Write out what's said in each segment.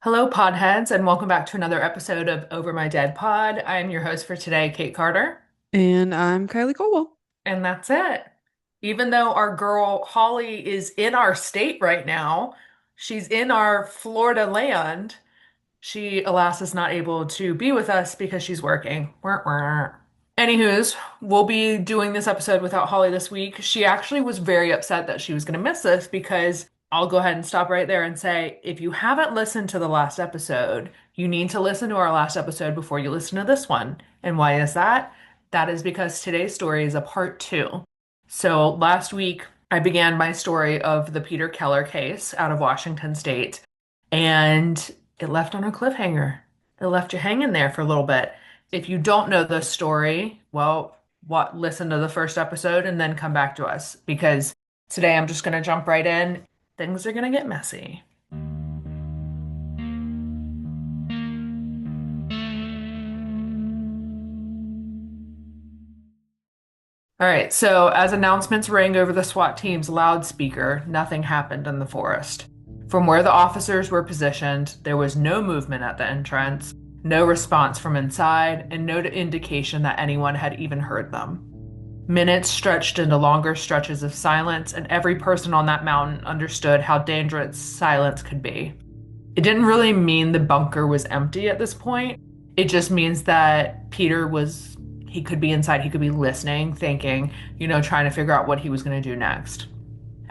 Hello, podheads, and welcome back to another episode of Over My Dead Pod. I am your host for today, Kate Carter, And I'm Kylie Colwell. and that's it. Even though our girl Holly is in our state right now, she's in our Florida land, she, alas, is not able to be with us because she's working. Wah, wah. Anywho's, we'll be doing this episode without Holly this week. She actually was very upset that she was going to miss this because I'll go ahead and stop right there and say if you haven't listened to the last episode, you need to listen to our last episode before you listen to this one. And why is that? That is because today's story is a part two. So last week, I began my story of the Peter Keller case out of Washington State, and it left on a cliffhanger. It left you hanging there for a little bit. If you don't know the story, well, listen to the first episode and then come back to us because today I'm just going to jump right in. Things are going to get messy. All right, so as announcements rang over the SWAT team's loudspeaker, nothing happened in the forest. From where the officers were positioned, there was no movement at the entrance, no response from inside, and no indication that anyone had even heard them. Minutes stretched into longer stretches of silence, and every person on that mountain understood how dangerous silence could be. It didn't really mean the bunker was empty at this point. It just means that he could be inside, he could be listening, thinking, trying to figure out what he was going to do next.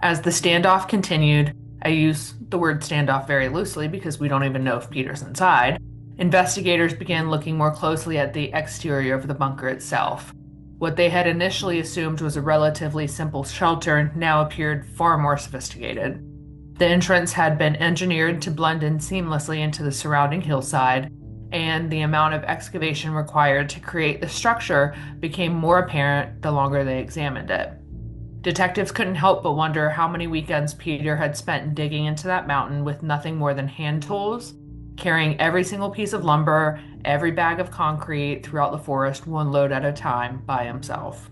As the standoff continued, I use the word standoff very loosely because we don't even know if Peter's inside. Investigators began looking more closely at the exterior of the bunker itself. What they had initially assumed was a relatively simple shelter now appeared far more sophisticated. The entrance had been engineered to blend in seamlessly into the surrounding hillside, and the amount of excavation required to create the structure became more apparent the longer they examined it. Detectives couldn't help but wonder how many weekends Peter had spent digging into that mountain with nothing more than hand tools, carrying every single piece of lumber, every bag of concrete throughout the forest one load at a time by himself.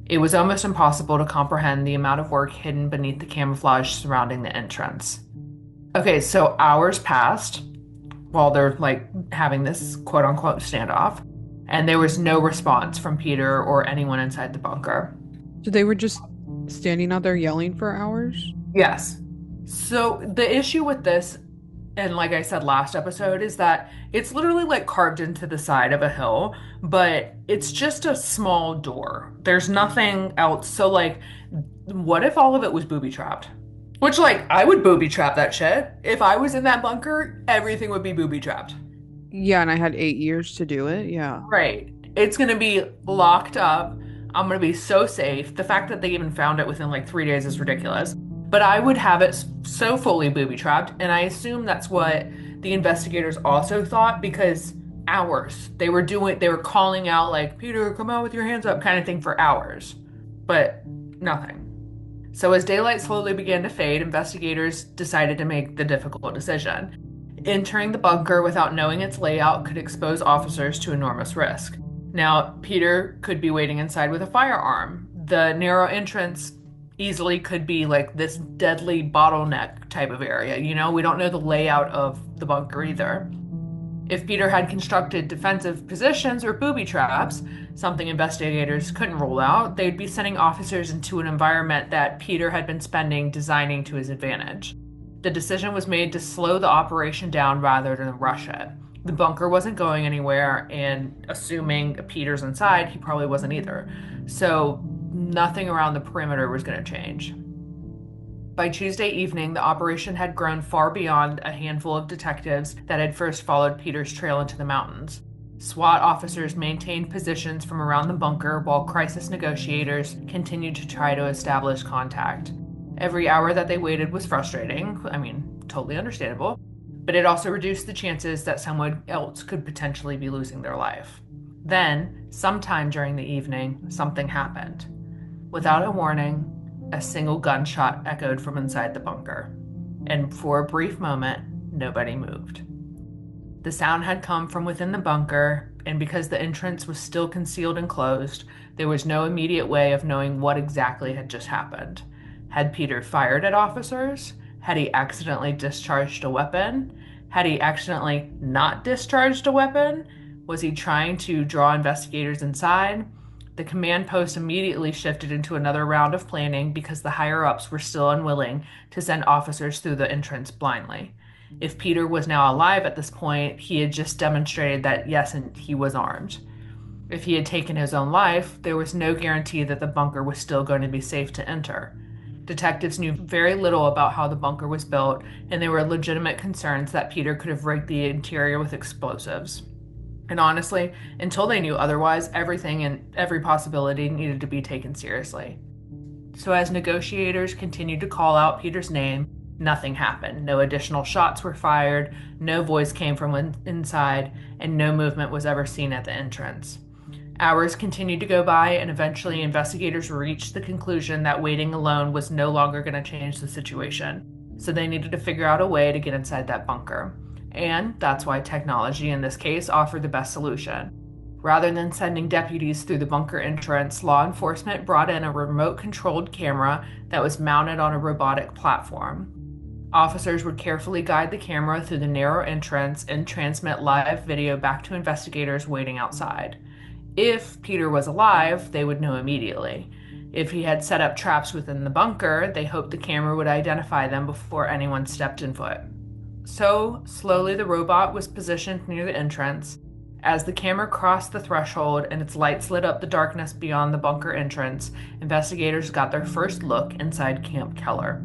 It was almost impossible to comprehend the amount of work hidden beneath the camouflage surrounding the entrance. Okay, so hours passed while they're like having this quote unquote standoff, and there was no response from Peter or anyone inside the bunker. So they were just standing out there yelling for hours? Yes. So the issue with this, and like I said last episode, is that it's literally like carved into the side of a hill, but it's just a small door. There's nothing else. So, like, what if all of it was booby trapped? Which, like, I would booby trap that shit. If I was in that bunker, everything would be booby trapped. Yeah, and I had 8 years to do it. Yeah. Right. It's gonna be locked up. I'm gonna be so safe. The fact that they even found it within like 3 days is ridiculous. But I would have it so fully booby trapped, and I assume that's what the investigators also thought because hours. They were calling out like, Peter, come out with your hands up kind of thing for hours. But nothing. So as daylight slowly began to fade, investigators decided to make the difficult decision. Entering the bunker without knowing its layout could expose officers to enormous risk. Now, Peter could be waiting inside with a firearm. The narrow entrance easily could be like this deadly bottleneck type of area. We don't know the layout of the bunker either. If Peter had constructed defensive positions or booby traps, something investigators couldn't rule out, they'd be sending officers into an environment that Peter had been spending designing to his advantage. The decision was made to slow the operation down rather than rush it. The bunker wasn't going anywhere, and assuming Peter's inside, he probably wasn't either. So nothing around the perimeter was going to change. By Tuesday evening, the operation had grown far beyond a handful of detectives that had first followed Peter's trail into the mountains. SWAT officers maintained positions from around the bunker while crisis negotiators continued to try to establish contact. Every hour that they waited was frustrating. I mean, totally understandable. But it also reduced the chances that someone else could potentially be losing their life. Then, sometime during the evening, something happened. Without a warning, a single gunshot echoed from inside the bunker. And for a brief moment, nobody moved. The sound had come from within the bunker, and because the entrance was still concealed and closed, there was no immediate way of knowing what exactly had just happened. Had Peter fired at officers? Had he accidentally discharged a weapon? Had he accidentally not discharged a weapon? Was he trying to draw investigators inside? The command post immediately shifted into another round of planning because the higher ups were still unwilling to send officers through the entrance blindly. If Peter was now alive at this point, he had just demonstrated that yes, and he was armed. If he had taken his own life, there was no guarantee that the bunker was still going to be safe to enter. Detectives knew very little about how the bunker was built, and there were legitimate concerns that Peter could have rigged the interior with explosives. And honestly, until they knew otherwise, everything and every possibility needed to be taken seriously. So, as negotiators continued to call out Peter's name, nothing happened. No additional shots were fired, no voice came from inside, and no movement was ever seen at the entrance. Hours continued to go by, and eventually investigators reached the conclusion that waiting alone was no longer going to change the situation. So they needed to figure out a way to get inside that bunker. And that's why technology in this case offered the best solution. Rather than sending deputies through the bunker entrance, law enforcement brought in a remote controlled camera that was mounted on a robotic platform. Officers would carefully guide the camera through the narrow entrance and transmit live video back to investigators waiting outside. If Peter was alive, they would know immediately. If he had set up traps within the bunker, they hoped the camera would identify them before anyone stepped in foot. So, slowly the robot was positioned near the entrance. As the camera crossed the threshold and its lights lit up the darkness beyond the bunker entrance, investigators got their first look inside Camp Keller.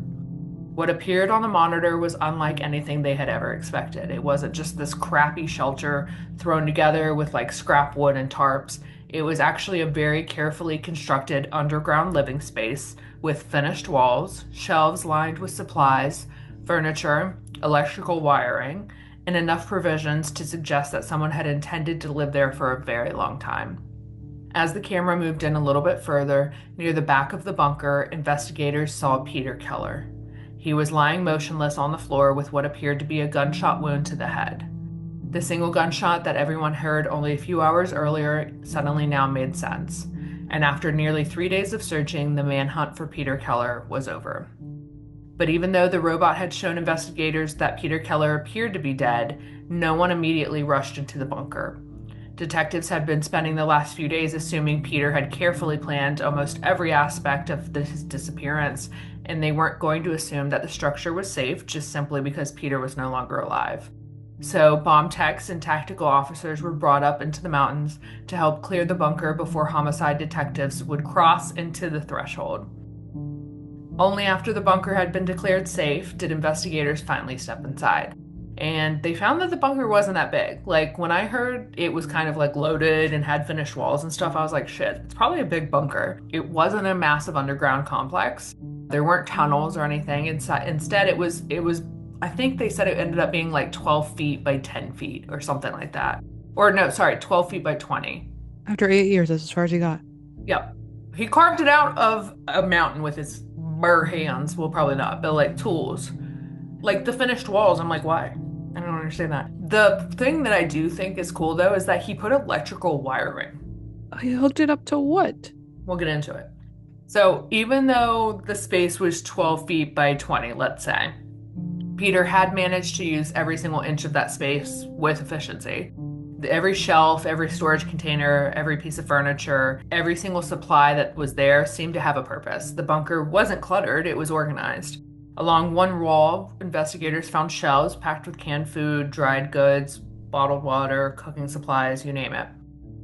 What appeared on the monitor was unlike anything they had ever expected. It wasn't just this crappy shelter thrown together with like scrap wood and tarps. It was actually a very carefully constructed underground living space with finished walls, shelves lined with supplies, furniture, electrical wiring, and enough provisions to suggest that someone had intended to live there for a very long time. As the camera moved in a little bit further, near the back of the bunker, investigators saw Peter Keller. He was lying motionless on the floor with what appeared to be a gunshot wound to the head. The single gunshot that everyone heard only a few hours earlier suddenly now made sense. And after nearly 3 days of searching, the manhunt for Peter Keller was over. But even though the robot had shown investigators that Peter Keller appeared to be dead, no one immediately rushed into the bunker. Detectives had been spending the last few days assuming Peter had carefully planned almost every aspect of his disappearance, and they weren't going to assume that the structure was safe just simply because Peter was no longer alive. So, bomb techs and tactical officers were brought up into the mountains to help clear the bunker before homicide detectives would cross into the threshold. Only after the bunker had been declared safe did investigators finally step inside. And they found that the bunker wasn't that big. Like, when I heard it was kind of like loaded and had finished walls and stuff, I was like, shit, it's probably a big bunker. It wasn't a massive underground complex. There weren't tunnels or anything. Instead, it was, I think they said it ended up being like 12 feet by 10 feet or something like that. Or no, sorry, 12 feet by 20. After 8 years, that's as far as he got. Yep. He carved it out of a mountain with his bare hands. Well, probably not, but like tools. Like the finished walls, I'm like, why? I don't understand that. The thing that I do think is cool though is that he put electrical wiring. He hooked it up to what? We'll get into it. So even though the space was 12 feet by 20, let's say, Peter had managed to use every single inch of that space with efficiency. Every shelf, every storage container, every piece of furniture, every single supply that was there seemed to have a purpose. The bunker wasn't cluttered, it was organized. Along one wall, investigators found shelves packed with canned food, dried goods, bottled water, cooking supplies, you name it.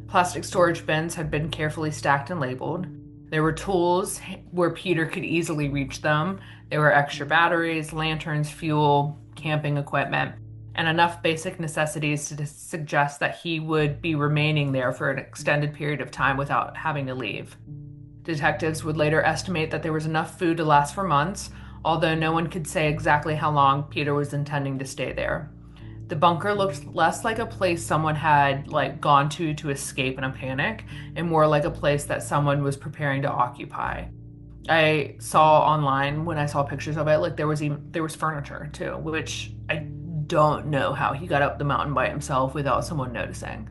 Plastic storage bins had been carefully stacked and labeled. There were tools where Peter could easily reach them. There were extra batteries, lanterns, fuel, camping equipment, and enough basic necessities to suggest that he would be remaining there for an extended period of time without having to leave. Detectives would later estimate that there was enough food to last for months, although no one could say exactly how long Peter was intending to stay there. The bunker looked less like a place someone had gone to escape in a panic, and more like a place that someone was preparing to occupy. I saw online when I saw pictures of it, there was furniture too, which I don't know how he got up the mountain by himself without someone noticing.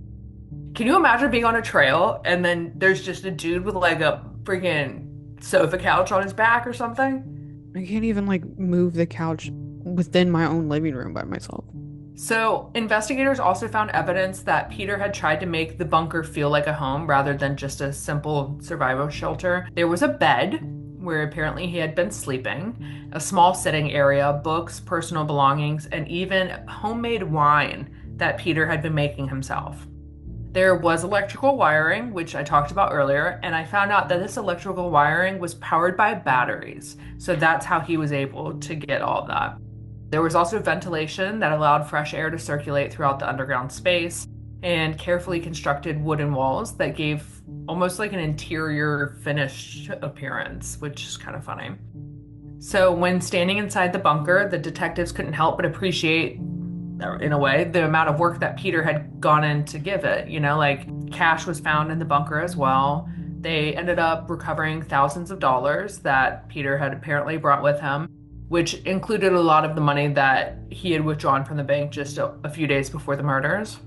Can you imagine being on a trail and then there's just a dude with like a freaking sofa couch on his back or something? I can't even move the couch within my own living room by myself. So, investigators also found evidence that Peter had tried to make the bunker feel like a home rather than just a simple survival shelter. There was a bed where apparently he had been sleeping, a small sitting area, books, personal belongings, and even homemade wine that Peter had been making himself. There was electrical wiring, which I talked about earlier, and I found out that this electrical wiring was powered by batteries. So that's how he was able to get all of that. There was also ventilation that allowed fresh air to circulate throughout the underground space, and carefully constructed wooden walls that gave almost like an interior finished appearance, which is kind of funny. So, when standing inside the bunker, the detectives couldn't help but appreciate, in a way, the amount of work that Peter had gone in to give it. Like cash was found in the bunker as well. They ended up recovering thousands of dollars that Peter had apparently brought with him, which included a lot of the money that he had withdrawn from the bank just a few days before the murders.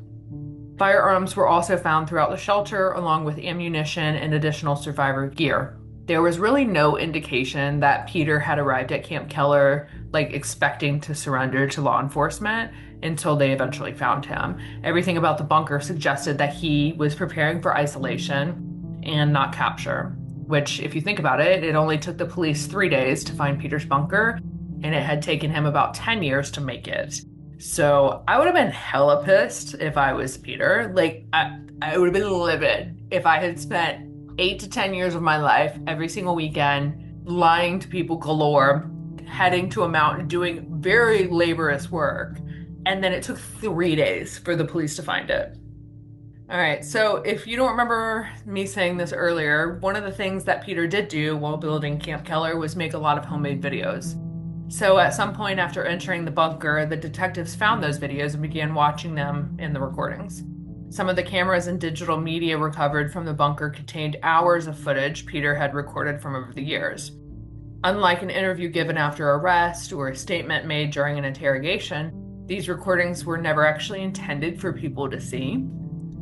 Firearms were also found throughout the shelter, along with ammunition and additional survivor gear. There was really no indication that Peter had arrived at Camp Keller, like expecting to surrender to law enforcement until they eventually found him. Everything about the bunker suggested that he was preparing for isolation and not capture, which, if you think about it, it only took the police 3 days to find Peter's bunker, and it had taken him about 10 years to make it. So I would have been hella pissed if I was Peter. I would have been livid if I had spent 8 to 10 years of my life every single weekend lying to people galore, heading to a mountain, doing very laborious work, and then it took 3 days for the police to find it. All right, so if you don't remember me saying this earlier, one of the things that Peter did do while building Camp Keller was make a lot of homemade videos. So at some point after entering the bunker, the detectives found those videos and began watching them in the recordings. Some of the cameras and digital media recovered from the bunker contained hours of footage Peter had recorded from over the years. Unlike an interview given after arrest or a statement made during an interrogation, these recordings were never actually intended for people to see.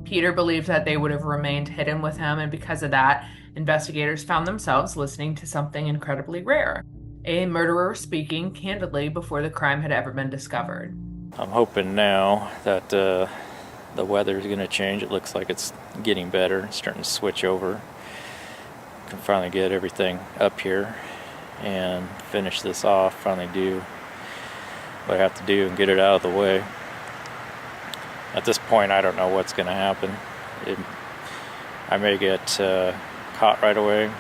Peter believed that they would have remained hidden with him, and because of that, investigators found themselves listening to something incredibly rare: a murderer speaking candidly before the crime had ever been discovered. I'm hoping now that the weather is going to change. It looks like it's getting better. It's starting to switch over. Can finally get everything up here and finish this off. Finally do what I have to do and get it out of the way. At this point, I don't know what's going to happen. I may get caught right away.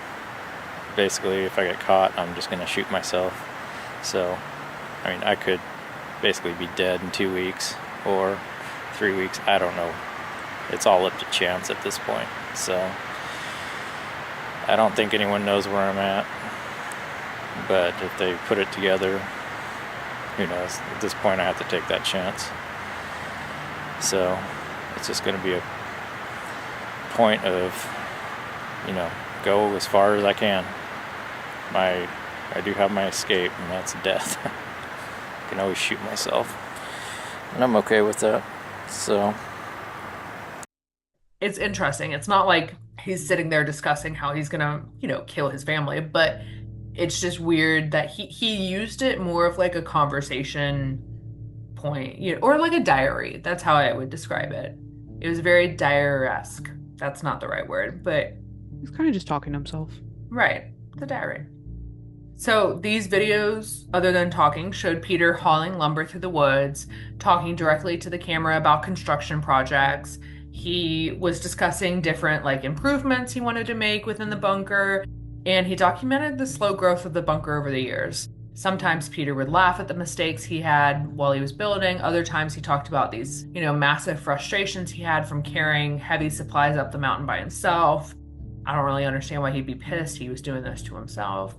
Basically, if I get caught, I'm just going to shoot myself. So, I could basically be dead in 2 weeks or 3 weeks. I don't know. It's all up to chance at this point. So, I don't think anyone knows where I'm at. But if they put it together, who knows? At this point, I have to take that chance. So, it's just going to be a point of, go as far as I can. I do have my escape, and that's death. I can always shoot myself, and I'm okay with that. So It's interesting. It's not like he's sitting there discussing how he's gonna, kill his family, but it's just weird that he used it more of like a conversation point, or like a diary. That's how I would describe it. It was very diary-esque. That's not the right word, but He's kind of just talking to himself. right, the diary. So these videos, other than talking, showed Peter hauling lumber through the woods, talking directly to the camera about construction projects. He was discussing different improvements he wanted to make within the bunker, and he documented the slow growth of the bunker over the years. Sometimes Peter would laugh at the mistakes he had while he was building. Other times he talked about these, massive frustrations he had from carrying heavy supplies up the mountain by himself. I don't really understand why he'd be pissed he was doing this to himself.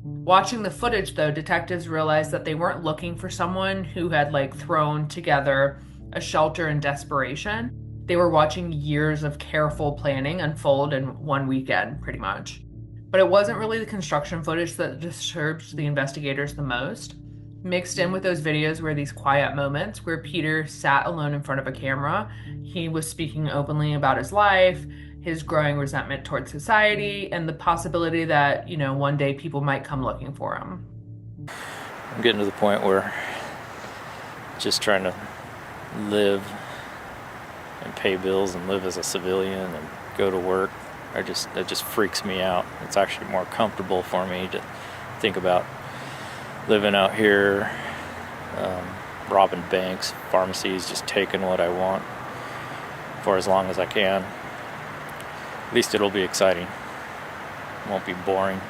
Watching the footage, though, detectives realized that they weren't looking for someone who had thrown together a shelter in desperation. They were watching years of careful planning unfold in one weekend, pretty much. But it wasn't really the construction footage that disturbed the investigators the most. Mixed in with those videos were these quiet moments where Peter sat alone in front of a camera. He was speaking openly about his life, his growing resentment towards society, and the possibility that, one day people might come looking for him. I'm getting to the point where just trying to live and pay bills and live as a civilian and go to work. That just freaks me out. It's actually more comfortable for me to think about living out here, robbing banks, pharmacies, just taking what I want for as long as I can. At least it'll be exciting. It won't be boring.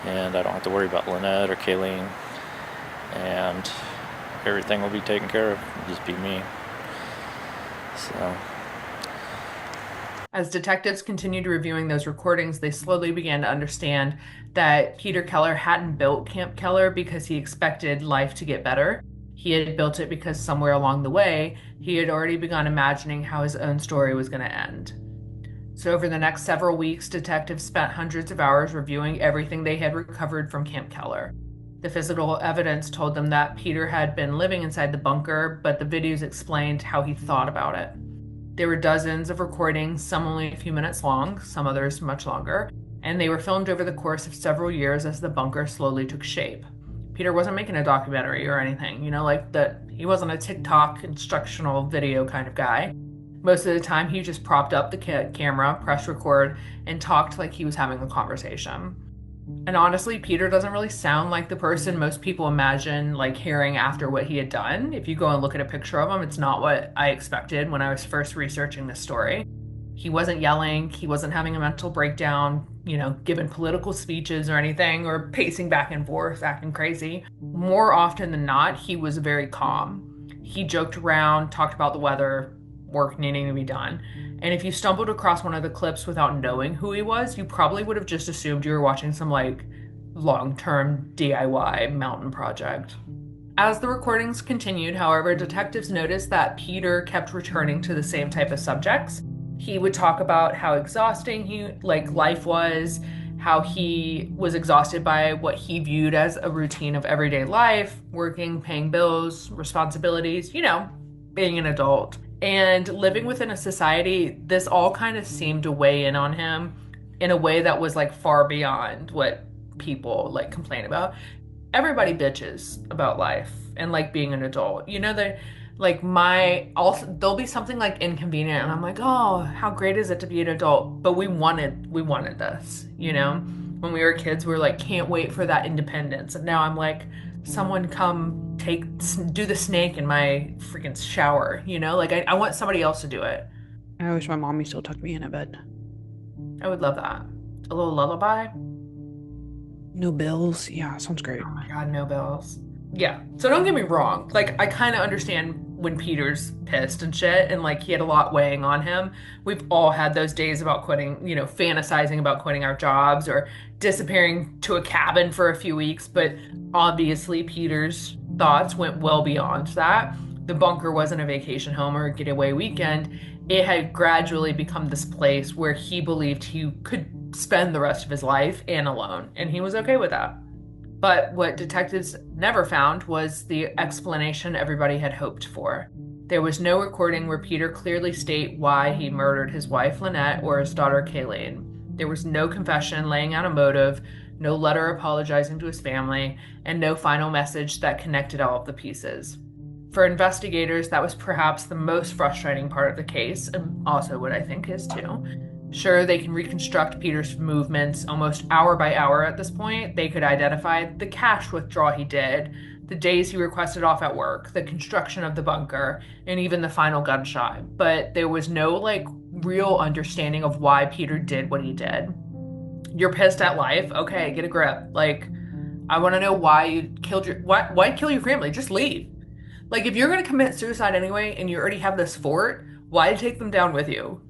And I don't have to worry about Lynette or Kayleen. And everything will be taken care of. It'll just be me. So. As detectives continued reviewing those recordings, they slowly began to understand that Peter Keller hadn't built Camp Keller because he expected life to get better. He had built it because somewhere along the way, he had already begun imagining how his own story was going to end. So over the next several weeks, detectives spent hundreds of hours reviewing everything they had recovered from Camp Keller. The physical evidence told them that Peter had been living inside the bunker, but the videos explained how he thought about it. There were dozens of recordings, some only a few minutes long, some others much longer, and they were filmed over the course of several years as the bunker slowly took shape. Peter wasn't making a documentary or anything, he wasn't a TikTok instructional video kind of guy. Most of the time, he just propped up the camera, pressed record, and talked like he was having a conversation. And honestly, Peter doesn't really sound like the person most people imagine like hearing after what he had done. If you go and look at a picture of him, it's not what I expected when I was first researching this story. He wasn't yelling, he wasn't having a mental breakdown, giving political speeches or anything, or pacing back and forth, acting crazy. More often than not, he was very calm. He joked around, talked about the weather, work needing to be done. And if you stumbled across one of the clips without knowing who he was, you probably would have just assumed you were watching some long-term DIY mountain project. As the recordings continued, however, detectives noticed that Peter kept returning to the same type of subjects. He would talk about how exhausting life was, how he was exhausted by what he viewed as a routine of everyday life, working, paying bills, responsibilities, being an adult. And living within a society, this all kind of seemed to weigh in on him in a way that was far beyond what people complain about. Everybody bitches about life and being an adult. There'll be something inconvenient and I'm like, oh, how great is it to be an adult? But we wanted this, When we were kids, we were can't wait for that independence. And now I'm someone come do the snake in my freaking shower, I want somebody else to do it. I wish my mommy still tucked me in at bed. I would love that. A little lullaby. No bills. Yeah, sounds great. Oh my God, no bills. Yeah. So don't get me wrong. I kind of understand when Peter's pissed and shit and he had a lot weighing on him. We've all had those days about quitting, fantasizing about quitting our jobs or disappearing to a cabin for a few weeks. But obviously Peter's thoughts went well beyond that. The bunker wasn't a vacation home or a getaway weekend. It had gradually become this place where he believed he could spend the rest of his life and alone. And he was okay with that. But what detectives never found was the explanation everybody had hoped for. There was no recording where Peter clearly stated why he murdered his wife Lynette or his daughter Kayleen. There was no confession laying out a motive, no letter apologizing to his family, and no final message that connected all of the pieces. For investigators, that was perhaps the most frustrating part of the case, and also what I think is too. Sure, they can reconstruct Peter's movements almost hour by hour at this point. They could identify the cash withdrawal he did, the days he requested off at work, the construction of the bunker, and even the final gunshot. But there was no real understanding of why Peter did what he did. You're pissed at life? Okay, get a grip. I want to know why you killed why kill your family? Just leave. If you're going to commit suicide anyway and you already have this fort, why take them down with you?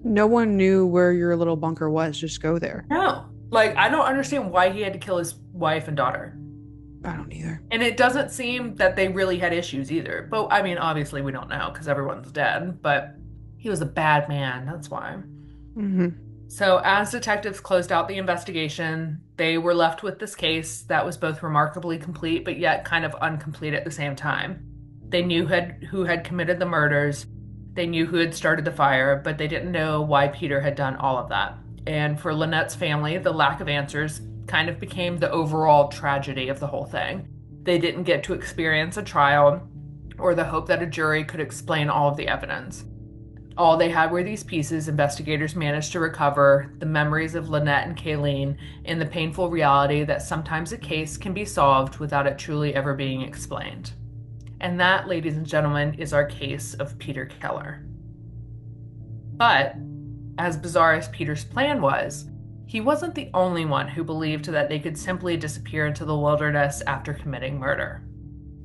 No one knew where your little bunker was. Just go there. No. I don't understand why he had to kill his wife and daughter. I don't either. And it doesn't seem that they really had issues either. But, I mean, obviously we don't know because everyone's dead. But he was a bad man. That's why. Mm-hmm. So as detectives closed out the investigation, they were left with this case that was both remarkably complete but yet kind of incomplete at the same time. They knew who had committed the murders. They knew who had started the fire, but they didn't know why Peter had done all of that. And for Lynette's family, the lack of answers kind of became the overall tragedy of the whole thing. They didn't get to experience a trial or the hope that a jury could explain all of the evidence. All they had were these pieces investigators managed to recover, the memories of Lynette and Kayleen, and the painful reality that sometimes a case can be solved without it truly ever being explained. And that, ladies and gentlemen, is our case of Peter Keller. But, as bizarre as Peter's plan was, he wasn't the only one who believed that they could simply disappear into the wilderness after committing murder.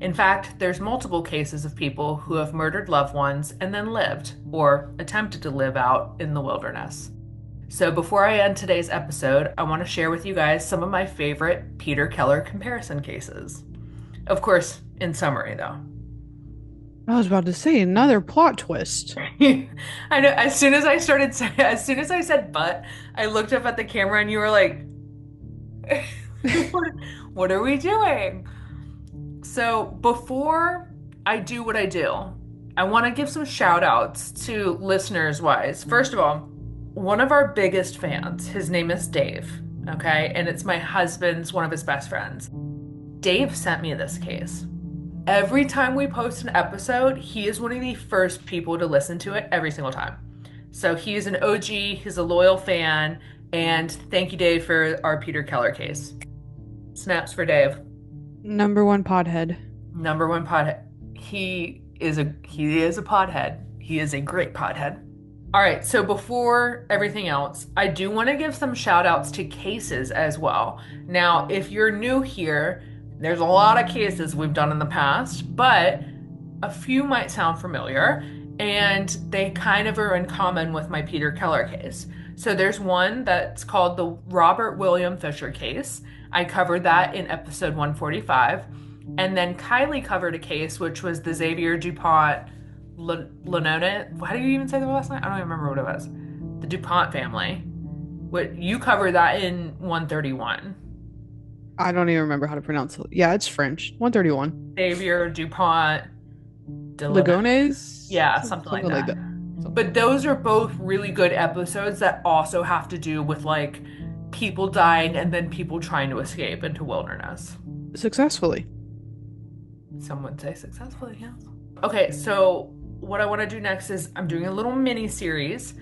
In fact, there's multiple cases of people who have murdered loved ones and then lived, or attempted to live out, in the wilderness. So before I end today's episode, I want to share with you guys some of my favorite Peter Keller comparison cases. Of course, in summary though. I was about to say another plot twist. I know, as soon as I said but, I looked up at the camera and you were like, what are we doing? So before I do what I do, I want to give some shout outs to listeners wise. First of all, one of our biggest fans, his name is Dave, okay? And it's my husband's, one of his best friends. Dave sent me this case. Every time we post an episode, he is one of the first people to listen to it every single time. So he's an OG, he's a loyal fan, and thank you, Dave, for our Peter Keller case. Snaps for Dave. Number one pothead. Number one pothead. He is a pothead. He is a great pothead. All right, so before everything else, I do want to give some shout outs to cases as well. Now, if you're new here, there's a lot of cases we've done in the past, but a few might sound familiar, and they kind of are in common with my Peter Keller case. So there's one that's called the Robert William Fisher case. I covered that in episode 145. And then Kylie covered a case, which was the Xavier DuPont Lenone. How do you even say the last name? I don't even remember what it was. The DuPont family. You covered that in 131. I don't even remember how to pronounce it. Yeah, it's French. 131. Xavier DuPont Lagones? Yeah, something like that. But those are both really good episodes that also have to do with like people dying and then people trying to escape into wilderness. Successfully. Some would say successfully, yes. Okay, so what I want to do next is I'm doing a little mini series,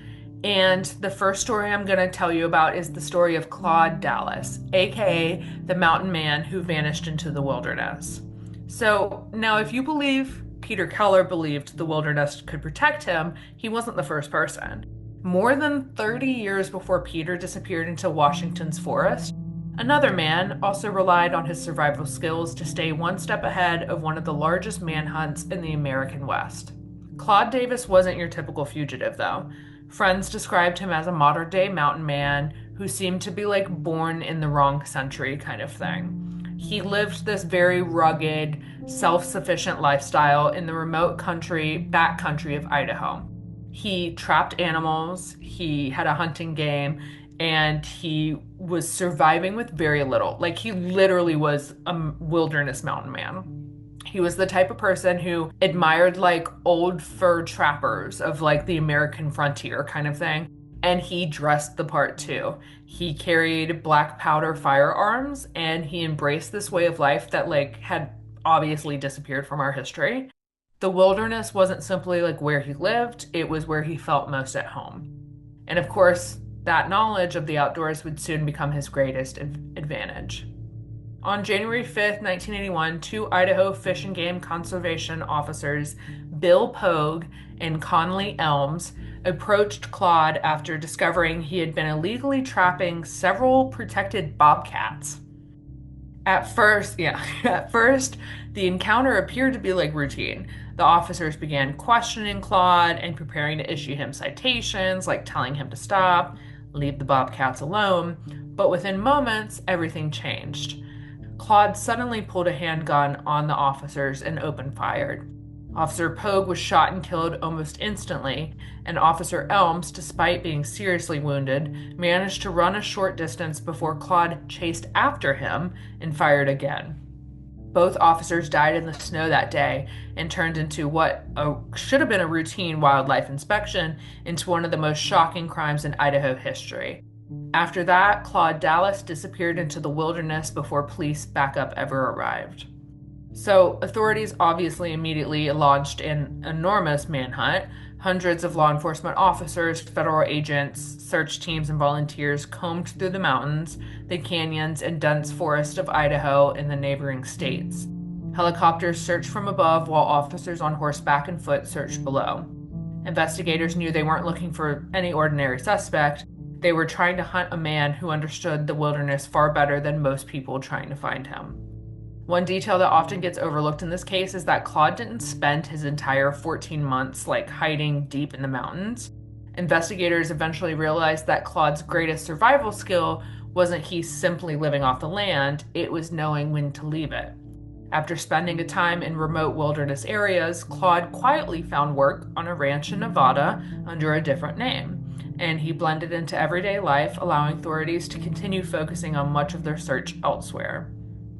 and the first story I'm going to tell you about is the story of Claude Dallas, aka the mountain man who vanished into the wilderness. So now, if you believe Peter Keller believed the wilderness could protect him, he wasn't the first person. More than 30 years before Peter disappeared into Washington's forest, another man also relied on his survival skills to stay one step ahead of one of the largest manhunts in the American West. Claude Davis wasn't your typical fugitive, though. Friends described him as a modern-day mountain man who seemed to be like born in the wrong century kind of thing. He lived this very rugged, self-sufficient lifestyle in the remote backcountry of Idaho. He trapped animals, he had a hunting game, and he was surviving with very little. Like, he literally was a wilderness mountain man. He was the type of person who admired like old fur trappers of like the American frontier kind of thing. And he dressed the part too. He carried black powder firearms, and he embraced this way of life that like had obviously disappeared from our history. The wilderness wasn't simply like where he lived, it was where he felt most at home. And of course, that knowledge of the outdoors would soon become his greatest advantage. On January 5th, 1981, two Idaho Fish and Game Conservation officers, Bill Pogue and Conley Elms, approached Claude after discovering he had been illegally trapping several protected bobcats. At first, the encounter appeared to be like routine. The officers began questioning Claude and preparing to issue him citations, like telling him to stop, leave the bobcats alone. But within moments, everything changed. Claude suddenly pulled a handgun on the officers and opened fire. Officer Pogue was shot and killed almost instantly, and Officer Elms, despite being seriously wounded, managed to run a short distance before Claude chased after him and fired again. Both officers died in the snow that day and turned into what should have been a routine wildlife inspection into one of the most shocking crimes in Idaho history. After that, Claude Dallas disappeared into the wilderness before police backup ever arrived. So authorities obviously immediately launched an enormous manhunt. Hundreds of law enforcement officers, federal agents, search teams, and volunteers combed through the mountains, the canyons, and dense forest of Idaho and the neighboring states. Helicopters searched from above while officers on horseback and foot searched below. Investigators knew they weren't looking for any ordinary suspect. They were trying to hunt a man who understood the wilderness far better than most people trying to find him. One detail that often gets overlooked in this case is that Claude didn't spend his entire 14 months hiding deep in the mountains. Investigators eventually realized that Claude's greatest survival skill wasn't he simply living off the land, it was knowing when to leave it. After spending a time in remote wilderness areas, Claude quietly found work on a ranch in Nevada under a different name, and he blended into everyday life, allowing authorities to continue focusing on much of their search elsewhere.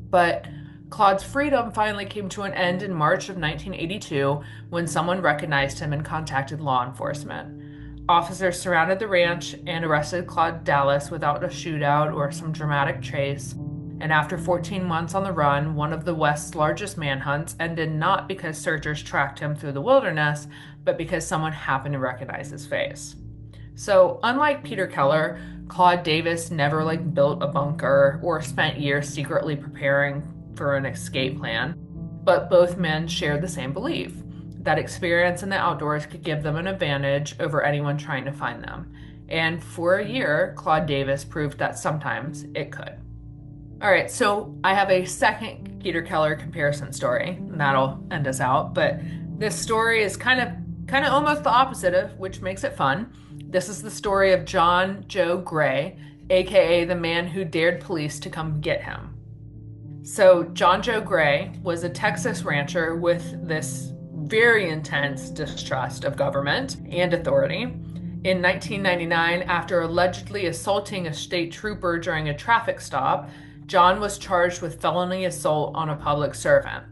But Claude's freedom finally came to an end in March of 1982 when someone recognized him and contacted law enforcement. Officers surrounded the ranch and arrested Claude Dallas without a shootout or some dramatic chase. And after 14 months on the run, one of the West's largest manhunts ended not because searchers tracked him through the wilderness, but because someone happened to recognize his face. So, unlike Peter Keller, Claude Davis never built a bunker or spent years secretly preparing for an escape plan, but both men shared the same belief that experience in the outdoors could give them an advantage over anyone trying to find them. And for a year, Claude Davis proved that sometimes it could. All right, so I have a second Peter Keller comparison story, and that'll end us out. But this story is kind of almost the opposite of, which makes it fun. This is the story of John Joe Gray, aka the man who dared police to come get him. So John Joe Gray was a Texas rancher with this very intense distrust of government and authority. In 1999, after allegedly assaulting a state trooper during a traffic stop, John was charged with felony assault on a public servant.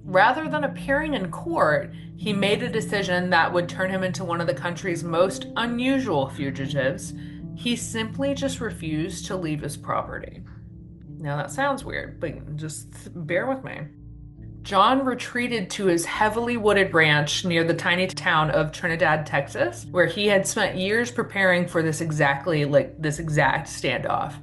Rather than appearing in court, he made a decision that would turn him into one of the country's most unusual fugitives. He simply just refused to leave his property. Now that sounds weird, but just bear with me. John retreated to his heavily wooded ranch near the tiny town of Trinidad, Texas, where he had spent years preparing for this exact standoff.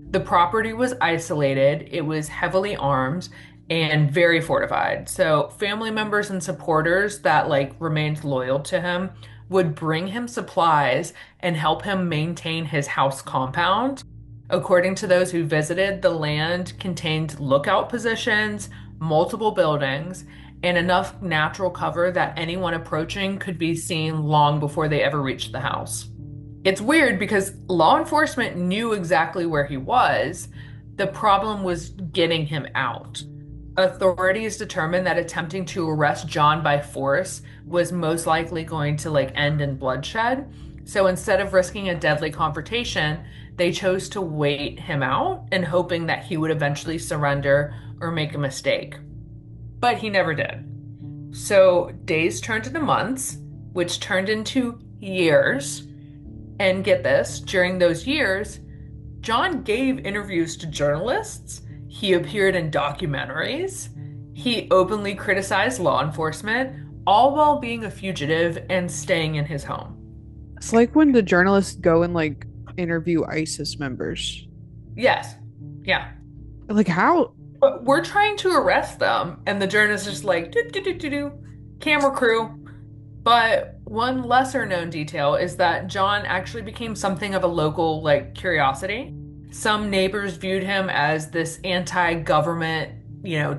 The property was isolated, it was heavily armed, and very fortified. So family members and supporters that remained loyal to him would bring him supplies and help him maintain his house compound. According to those who visited, the land contained lookout positions, multiple buildings, and enough natural cover that anyone approaching could be seen long before they ever reached the house. It's weird because law enforcement knew exactly where he was. The problem was getting him out. Authorities determined that attempting to arrest John by force was most likely going to end in bloodshed. So instead of risking a deadly confrontation, they chose to wait him out and hoping that he would eventually surrender or make a mistake. But he never did. So days turned into months, which turned into years. And get this, during those years, John gave interviews to journalists, he appeared in documentaries, he openly criticized law enforcement, all while being a fugitive and staying in his home. It's like when the journalists go and interview ISIS members. Yes. Yeah. How? But we're trying to arrest them, and the journalist is just camera crew. But one lesser known detail is that John actually became something of a local curiosity. Some neighbors viewed him as this anti-government,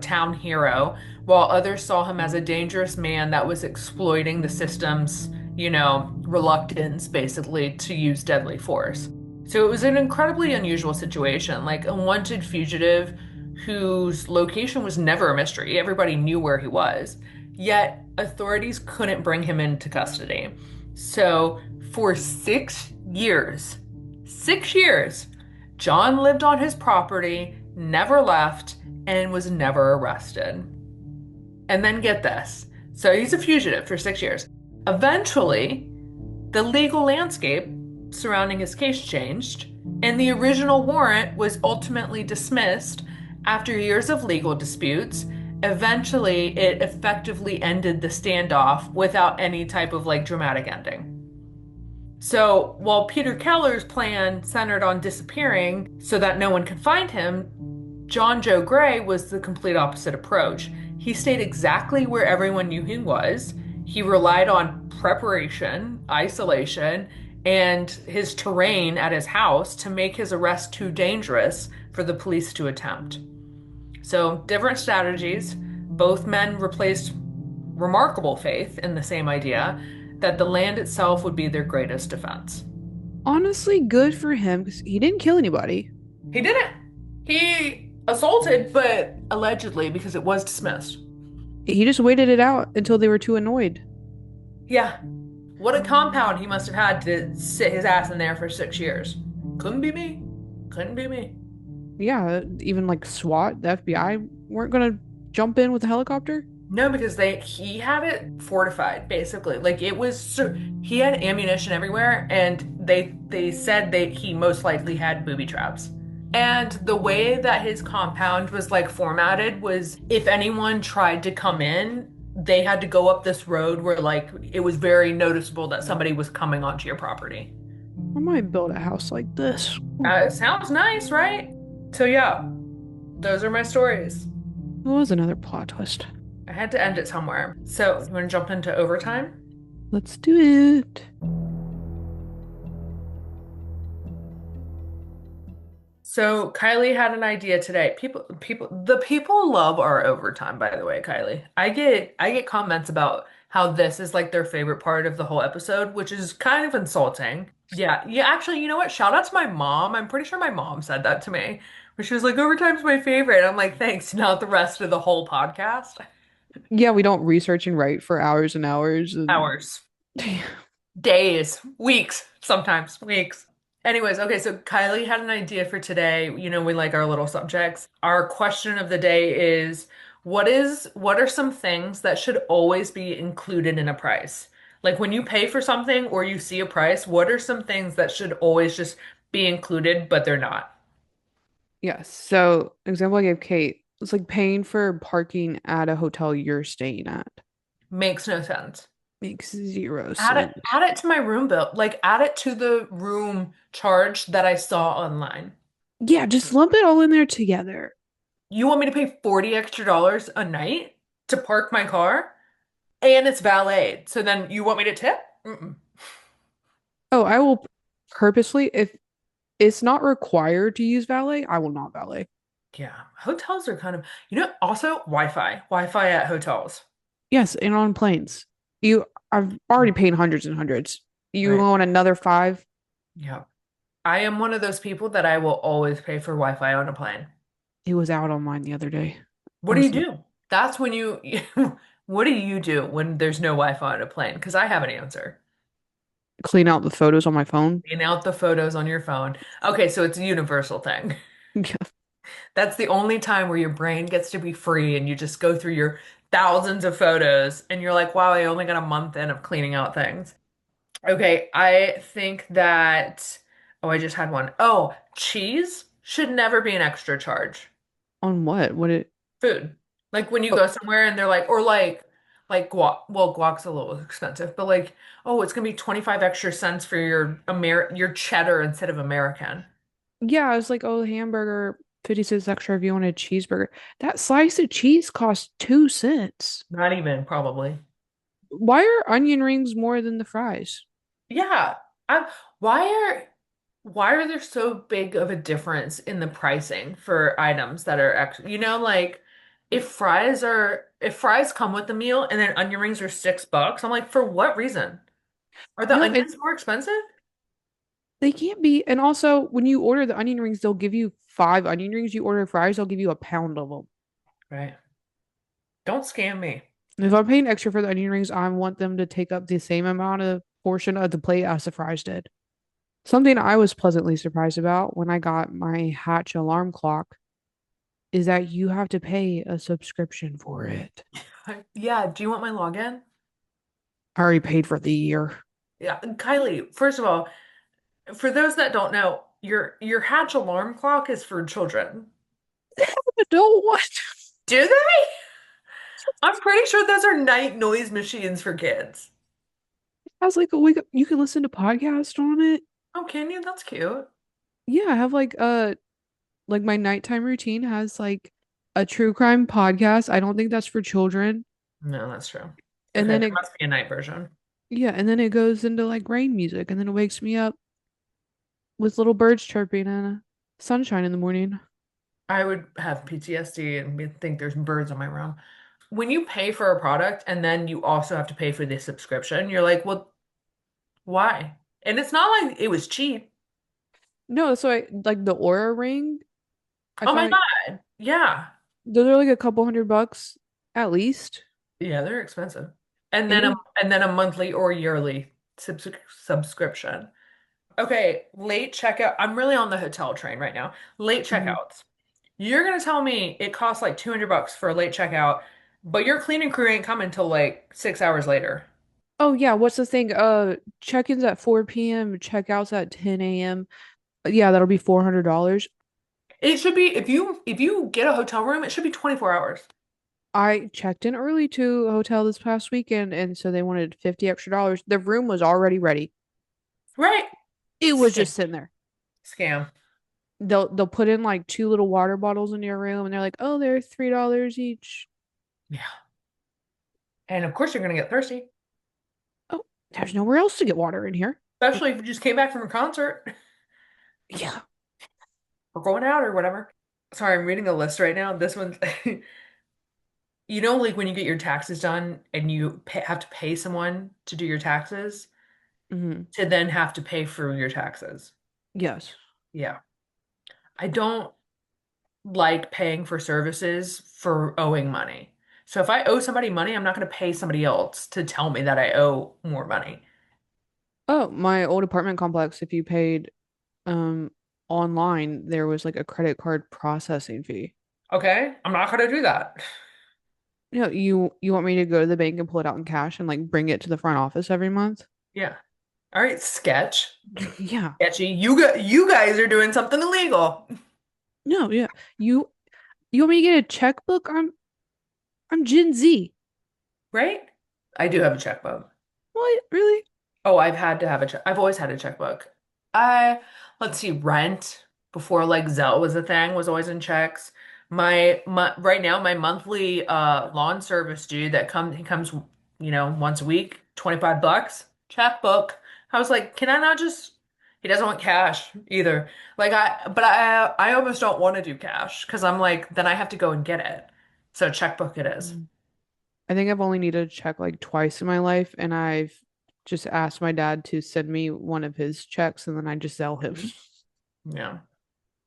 town hero, while others saw him as a dangerous man that was exploiting the system's, reluctance basically to use deadly force. So it was an incredibly unusual situation, a wanted fugitive whose location was never a mystery. Everybody knew where he was. Yet authorities couldn't bring him into custody. So for 6 years, John lived on his property, never left, and was never arrested. And then get this. So he's a fugitive for 6 years. Eventually, the legal landscape surrounding his case changed, and the original warrant was ultimately dismissed after years of legal disputes, Eventually, it effectively ended the standoff without any type of like dramatic ending. So while Peter Keller's plan centered on disappearing so that no one could find him, John Joe Gray was the complete opposite approach. He stayed exactly where everyone knew he was. He relied on preparation, isolation, and his terrain at his house to make his arrest too dangerous for the police to attempt. So, different strategies. Both men replaced remarkable faith in the same idea that the land itself would be their greatest defense. Honestly, good for him because he didn't kill anybody. He didn't. He assaulted, but allegedly because it was dismissed. He just waited it out until they were too annoyed. Yeah. What a compound he must have had to sit his ass in there for 6 years. Couldn't be me. Couldn't be me. Yeah, even like SWAT, the FBI weren't gonna jump in with a helicopter. No, because he had it fortified basically. Like it was he had ammunition everywhere, and they said that he most likely had booby traps. And the way that his compound was like formatted was if anyone tried to come in, they had to go up this road where like it was very noticeable that somebody was coming onto your property. I might build a house like this. It sounds nice, right? So yeah, those are my stories. It was another plot twist. I had to end it somewhere. So you want to jump into overtime? Let's do it. So Kylie had an idea today. The people love our overtime, by the way, Kylie. I get comments about how this is like their favorite part of the whole episode, which is kind of insulting. Yeah, yeah, actually, you know what? Shout out to my mom. I'm pretty sure my mom said that to me. Where she was like, overtime's my favorite. I'm like, thanks, not the rest of the whole podcast. Yeah, we don't research and write for hours and hours. And Hours, days, weeks, sometimes weeks. Anyways, okay, so Kylie had an idea for today. You know, we like our little subjects. Our question of the day is what are some things that should always be included in a price? Like when you pay for something or you see a price, what are some things that should always just be included, but they're not? yes. So, example I gave Kate, it's like paying for parking at a hotel you're staying at. Makes no sense. Makes zero Add it, sense. add it to my room bill. Like add it to the room charge that I saw online. Yeah, just lump it all in there together. You want me to pay 40 extra dollars a night to park my car? And it's valet. So then you want me to tip? Mm-mm. Oh, I will purposely, if it's not required to use valet, I will not valet. Yeah. Hotels are kind of, also Wi-Fi. Wi-Fi at hotels. Yes, and on planes. I've already paid hundreds and hundreds. You Right. want another five? Yeah. I am one of those people that I will always pay for Wi-Fi on a plane. It was out on mine the other day. What I do you was like, do? That's when what do you do when there's no Wi-Fi on a plane? Because I have an answer. clean out the photos on my phone. Clean out the photos on your phone. Okay, so it's a universal thing. Yeah. That's the only time where your brain gets to be free and you just go through your thousands of photos and you're like, wow, I only got a month in of cleaning out things. Okay, I think that, oh, I just had one. Oh, cheese should never be an extra charge. On what? What it? Food. Like when you Oh, go somewhere and they're like guac. Well, guac's a little expensive, but like, oh, it's gonna be 25 extra cents for your cheddar instead of American. yeah. I was like, oh, hamburger, 50 cents extra if you want a cheeseburger. That slice of cheese costs 2 cents. Not even, probably. Why are onion rings more than the fries? Yeah. I, why are why are there so big of a difference in the pricing for items that are like if fries come with the meal and then onion rings are $6, I'm like, for what reason? Are the No, onions more expensive? they can't be. And also, when you order the onion rings, they'll give you 5 onion rings. You order fries, they'll give you a pound of them. Right. Don't scam me. If I'm paying extra for the onion rings, I want them to take up the same amount of portion of the plate as the fries did. Something I was pleasantly surprised about when I got my Hatch alarm clock is that you have to pay a subscription for it. Yeah, do you want my login? I already paid for the year. Yeah, Kylie, first of all, for those that don't know, your Hatch alarm clock is for children. Adult what? Do they? I'm pretty sure those are night noise machines for kids. I was like, wake up, you can listen to podcasts on it. Oh, can you? That's cute. Yeah, I have like my nighttime routine has like a true crime podcast. I don't think that's for children. No, that's true. And Okay, then there it must be a night version. yeah, and then it goes into like rain music and then it wakes me up with little birds chirping and sunshine in the morning. I would have PTSD and think there's birds in my room. When you pay for a product and then you also have to pay for the subscription, you're like, well, why? And it's not like it was cheap. No, so I like the Aura ring. I Oh my find God. Yeah. those are like a couple $100 at least. Yeah, they're expensive. And And then a you and then a monthly or yearly subscription. Okay, late checkout. I'm really on the hotel train right now. Late Mhm. checkouts. You're gonna tell me it costs like $200 for a late checkout, but your cleaning crew ain't coming till like 6 hours later. Oh yeah, what's the thing? Check-ins at 4 p.m., checkouts at 10 a.m. Yeah, that'll be $400. It should be if you get a hotel room, it should be 24 hours. I checked in early to a hotel this past weekend, and so they wanted 50 extra dollars. The room was already ready. Right? It was Scam. just sitting there. Scam. They'll put in like two little water bottles in your room, and they're like, "Oh, they're $3 each." Yeah. And of course you're gonna get thirsty, Oh, there's nowhere else to get water in here. especially if you just came back from a concert Yeah. or going out or whatever. Sorry, I'm reading a list right now. This one, like when you get your taxes done and you have to pay someone to do your taxes Hmm. to then have to pay for your taxes. Yes. Yeah. I don't like paying for services for owing money. So if I owe somebody money, I'm not going to pay somebody else to tell me that I owe more money. Oh, my old apartment complex, if you paid um online, there was like a credit card processing fee. Okay? I'm not going to do that. You want me to go to the bank and pull it out in cash and like bring it to the front office every month? Yeah. All right, sketch. Yeah. Sketchy. You guys are doing something illegal. No, yeah. You you want me to get a checkbook? I'm Gen Z. Right? I do have a checkbook. What? Really? Oh, I've had to have a check. I've always had a checkbook. I let's see, rent before like Zelle was a thing was always in checks. My right now my monthly lawn service dude that he comes once a week, $25 checkbook. I was like, can I not just he doesn't want cash either. Like I almost don't want to do cash because I'm like then I have to go and get it. So checkbook it is. Mm. I think I've only needed a check like twice in my life, and I've just asked my dad to send me one of his checks, and then I just sell him. Yeah.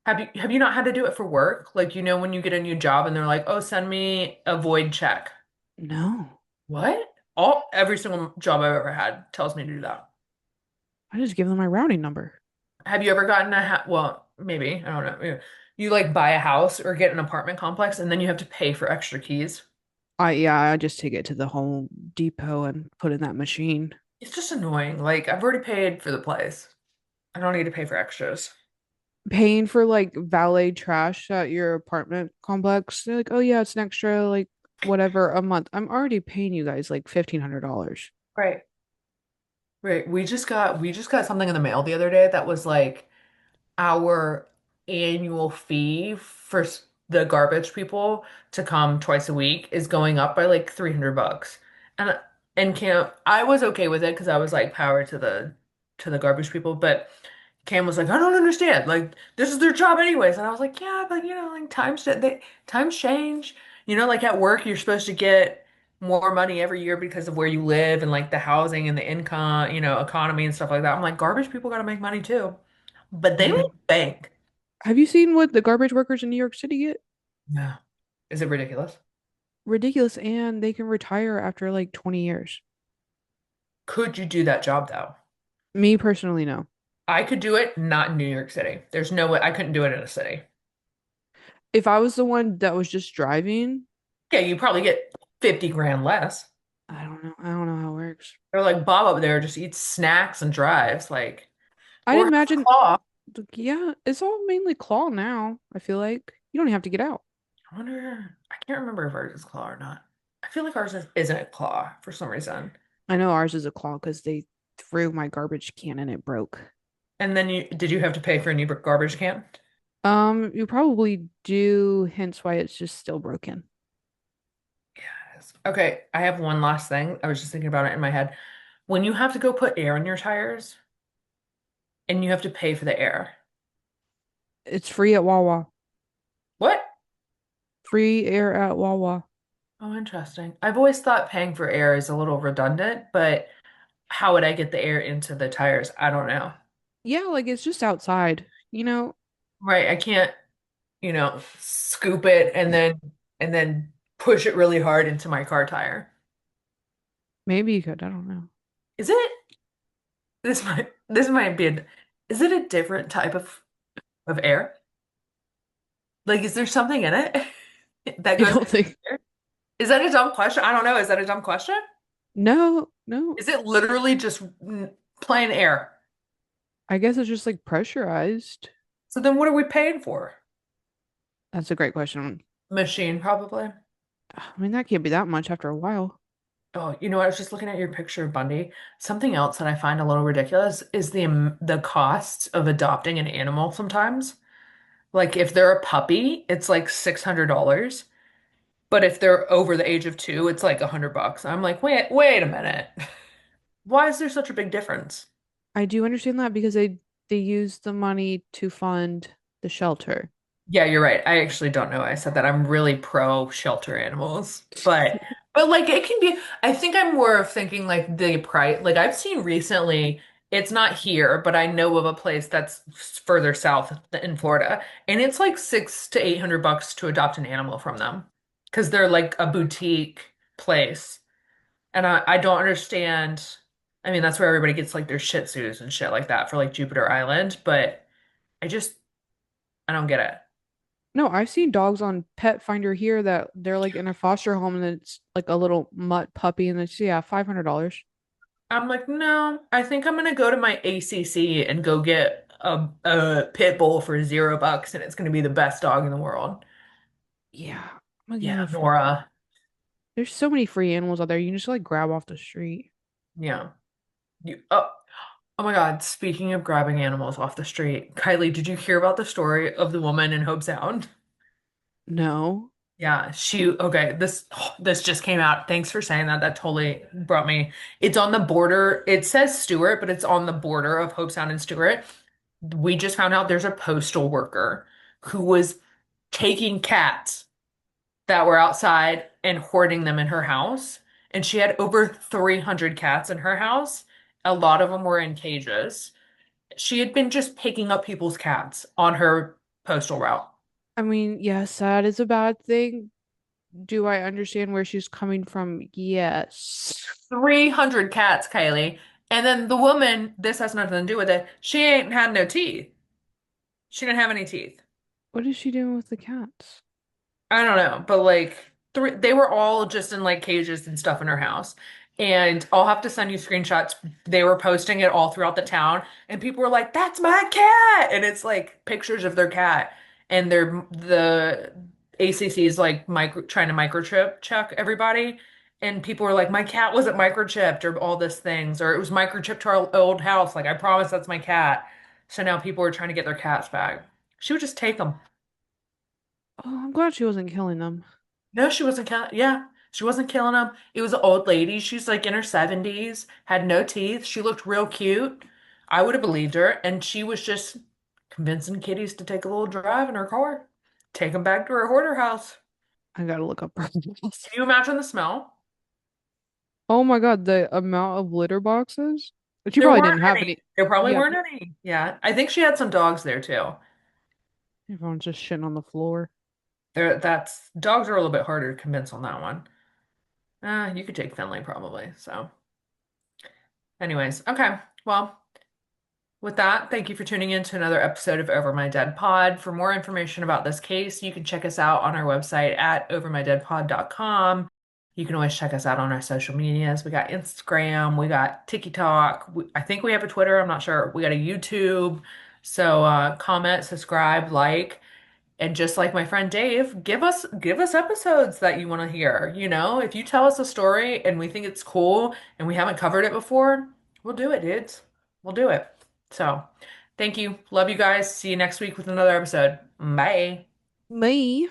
Have you not had to do it for work? Like, when you get a new job and they're like, "Oh, send me a void check." No, What? Every single job I've ever had tells me to do that. I just give them my routing number. Have you ever gotten well, maybe, I don't know. You like buy a house or get an apartment complex and then you have to pay for extra keys. I just take it to the Home Depot and put in that machine. It's just annoying. Like, I've already paid for the place. I don't need to pay for extras. Paying for like valet trash at your apartment complex. They're like, oh yeah, it's an extra like whatever a month. I'm already paying you guys like $1,500. Right. Right. We just got something in the mail the other day that was like our annual fee for the garbage people to come twice a week is going up by like $300. And Cam, I was okay with it because I was like power to the garbage people, but Cam was like, I don't understand. Like this is their job anyways. And I was like, yeah, but like times change. Like at work you're supposed to get more money every year because of where you live and like the housing and the income, economy and stuff like that. I'm like, garbage people got to make money too. But they Yeah. make bank. Have you seen what the garbage workers in New York City get? No. Is it ridiculous? Ridiculous, and they can retire after like 20 years. Could you do that job though? Me personally, no. I could do it, not in New York City. There's no way I couldn't do it in a city. If I was the one that was just driving, Yeah, you probably get 50 grand less. I don't know. I don't know how it works. They're like Bob up there just eats snacks and drives, like, I'd or has a imagine, claw. yeah, it's all mainly claw now. I feel like you don't have to get out. I can't remember if ours is claw or not. feel like ours isn't a claw for some reason. I know ours is a claw because they threw my garbage can and it broke. And then did you have to pay for a new garbage can? You probably do, hence why it's just still broken. Yes. Okay, I have one last thing. I was just thinking about it in my head. When you have to go put air in your tires and you have to pay for the air. It's free at Wawa. What? Free air at Wawa. Oh, interesting. I've always thought paying for air is a little redundant, but how would I get the air into the tires? I don't know. Yeah, like it's just outside. Right, I can't, scoop it and then push it really hard into my car tire. Maybe you could. I don't know. Is it this might be is it a different type of air? Like, is there something in it that I goes don't into think. the air? Is that a dumb question? I don't know. Is that a dumb question? No, no. Is it literally just plain air? I guess it's just like pressurized. So then what are we paying for? That's a great question. Machine, probably. I mean, that can't be that much after a while. Oh, I was just looking at your picture of Bundy. Something else that I find a little ridiculous is the costs of adopting an animal sometimes. Like if they're a puppy, it's like $600. But if they're over the age of 2, it's like $100. I'm like, wait a minute. Why is there such a big difference? I do understand that because they use the money to fund the shelter. Yeah, you're right. I actually don't know why I said that. I'm really pro shelter animals. But like it can be I think I'm more of thinking like the price. Like I've seen recently, it's not here, but I know of a place that's further south in Florida, and it's like 600 to 800 bucks to adopt an animal from them because they're like a boutique place. And I don't understand. I mean, that's where everybody gets like their Shih Tzus and shit like that for like Jupiter Island, but I just I don't get it. No, I've seen dogs on Pet Finder here that they're like in a foster home and it's like a little mutt puppy and it's yeah, $500. I'm like, no, I think I'm gonna go to my ACC and go get a pit bull for $0 and it's gonna be the best dog in the world. Yeah, I'm gonna get Yeah, a free. Nora. There's so many free animals out there. You can just like grab off the street. Yeah. Oh my God. Speaking of grabbing animals off the street, Kylie, did you hear about the story of the woman in Hobe Sound? No. Yeah, okay, this just came out. Thanks for saying that. That totally brought me. It's on the border. It says Stewart, but it's on the border of Hobe Sound and Stewart. We just found out there's a postal worker who was taking cats that were outside and hoarding them in her house. And she had over 300 cats in her house. A lot of them were in cages. She had been just picking up people's cats on her postal route. I mean, yes, that is a bad thing. Do I understand where she's coming from? Yes. 300 cats, Kaylee. And then the woman, this has nothing to do with it. She ain't had no teeth. She didn't have any teeth. What is she doing with the cats? I don't know, but like they were all just in like cages and stuff in her house. And I'll have to send you screenshots. They were posting it all throughout the town, and people were like, "That's my cat!" And it's like pictures of their cat, and the ACC is like trying to microchip check everybody, and people were like, "My cat wasn't microchipped," or all these things, or it was microchipped to our old house. Like I promise that's my cat. So now people are trying to get their cats back. She would just take them. Oh, I'm glad she wasn't killing them. No, she wasn't killing. Yeah, she wasn't killing him. It was an old lady. She's like in her 70s, had no teeth. She looked real cute. I would have believed her. And she was just convincing kitties to take a little drive in her car, take them back to her hoarder house. I gotta look up her house. Can you imagine the smell? Oh my God, the amount of litter boxes. But she There probably didn't weren't have any. any. There probably Yeah, weren't any. Yeah, I think she had some dogs there too. everyone's just shitting on the floor. That's dogs are a little bit harder to convince on that one. You could take Finley probably. So, anyways, okay. Well. With that, thank you for tuning in to another episode of Over My Dead Pod. For more information about this case, you can check us out on our website at overmydeadpod.com. You can always check us out on our social medias. We got Instagram, we got TikTok. I think we have a Twitter, I'm not sure. We got a YouTube. So comment, subscribe, like. And just like my friend Dave, give us episodes that you want to hear. You know, if you tell us a story and we think it's cool and we haven't covered it before, we'll do it, dudes. We'll do it. So, thank you. Love you guys. See you next week with another episode. Bye. Me.